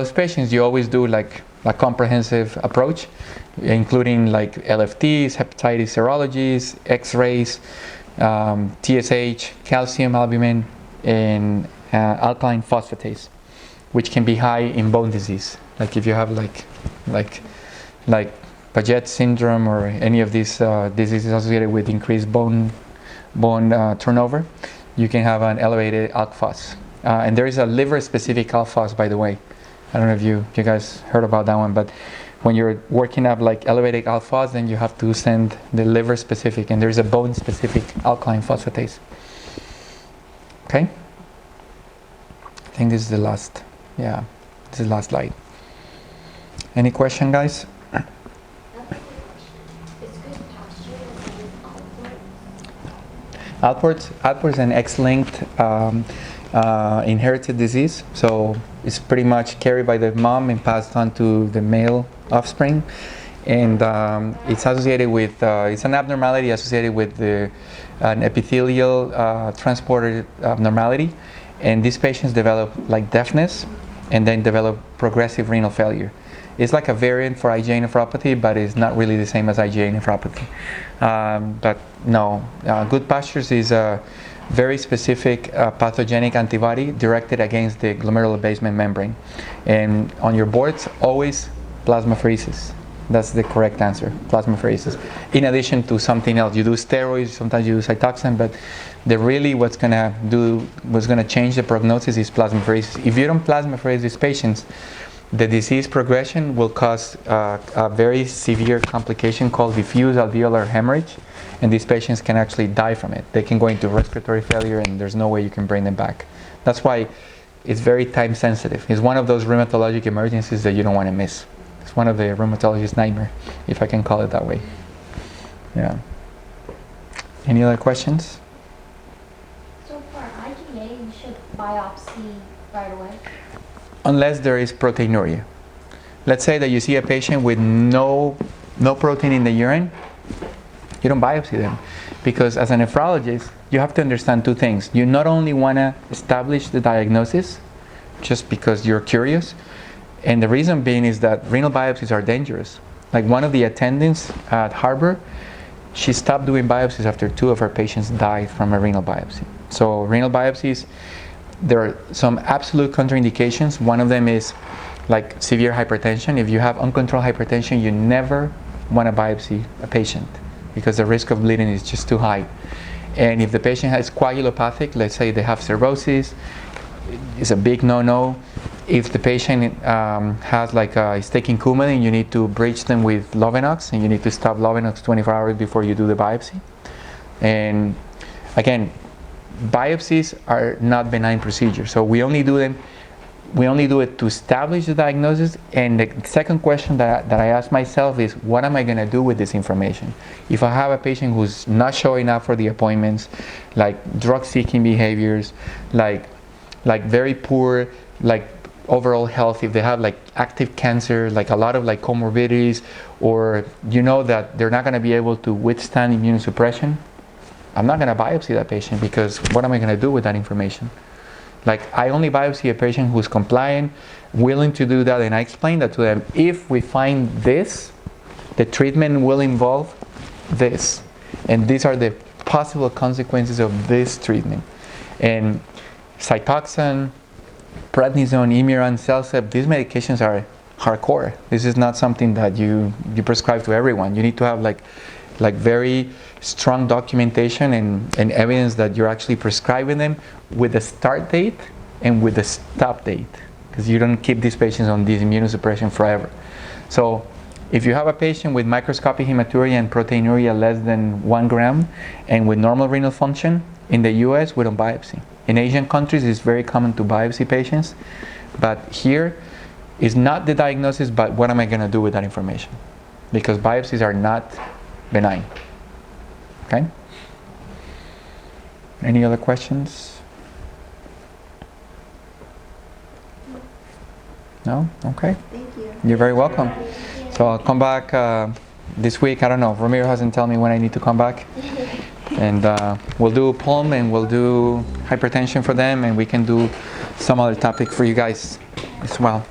those patients, you always do like a comprehensive approach, including like LFTs, hepatitis serologies, X-rays, TSH, calcium, albumin, and alkaline phosphatase, which can be high in bone disease. Like if you have like Paget syndrome or any of these diseases associated with increased bone turnover, you can have an elevated alk phos. And there is a liver-specific alk phos, by the way. I don't know if you guys heard about that one, but when you're working up like elevated alk phos, then you have to send the liver-specific, and there's a bone-specific alkaline phosphatase. Okay? I think this is the last. Yeah, this is the last slide. Any question, guys? Alport is an X-linked inherited disease, so it's pretty much carried by the mom and passed on to the male offspring, and it's associated with it's an abnormality associated with an epithelial transporter abnormality, and these patients develop like deafness and then develop progressive renal failure. It's like a variant for IgA nephropathy, but it's not really the same as IgA nephropathy. But no, good pastures is a very specific pathogenic antibody directed against the glomerular basement membrane. And on your boards, always plasmapheresis. That's the correct answer, plasmapheresis. In addition to something else, you do steroids, sometimes you do Cytoxan, but what's gonna change the prognosis is plasmapheresis. If you don't plasmapherese these patients, the disease progression will cause a very severe complication called diffuse alveolar hemorrhage, and these patients can actually die from it. They can go into respiratory failure, and there's no way you can bring them back. That's why it's very time sensitive. It's one of those rheumatologic emergencies that you don't want to miss. It's one of the rheumatologist's nightmare, if I can call it that way. Yeah. Any other questions? So for IgA, you should biopsy right away? Unless there is proteinuria. Let's say that you see a patient with no protein in the urine, you don't biopsy them. Because as a nephrologist, you have to understand two things. You not only want to establish the diagnosis, just because you're curious, and the reason being is that renal biopsies are dangerous. Like one of the attendants at Harbor, she stopped doing biopsies after 2 of her patients died from a renal biopsy. So renal biopsies, there are some absolute contraindications. One of them is like severe hypertension. If you have uncontrolled hypertension, you never want to biopsy a patient because the risk of bleeding is just too high. And if the patient has coagulopathic, let's say they have cirrhosis, it's a big no-no. If the patient is taking Coumadin, you need to bridge them with Lovenox, and you need to stop Lovenox 24 hours before you do the biopsy. And again, biopsies are not benign procedures, so we only do it to establish the diagnosis. And the second question that I ask myself is, what am I going to do with this information? If I have a patient who's not showing up for the appointments, like drug-seeking behaviors, like very poor overall health, if they have like active cancer, like a lot of like comorbidities, or you know that they're not going to be able to withstand immunosuppression, I'm not going to biopsy that patient, because what am I going to do with that information? Like, I only biopsy a patient who's compliant, willing to do that, and I explain that to them. If we find this, the treatment will involve this, and these are the possible consequences of this treatment. And Cytoxan, prednisone, Imuran, Celsep, these medications are hardcore. This is not something that you prescribe to everyone. You need to have like very strong documentation and evidence that you're actually prescribing them with the start date and with the stop date, because you don't keep these patients on this immunosuppression forever. So if you have a patient with microscopic hematuria and proteinuria less than 1 gram and with normal renal function, in the US we don't biopsy. In Asian countries it's very common to biopsy patients, but here is not the diagnosis, but what am I going to do with that information? Because biopsies are not benign. Okay? Any other questions? No? Okay. Thank you. You're very welcome. So I'll come back this week. I don't know. Ramiro hasn't told me when I need to come back. And we'll do pulm and we'll do hypertension for them, and we can do some other topic for you guys as well.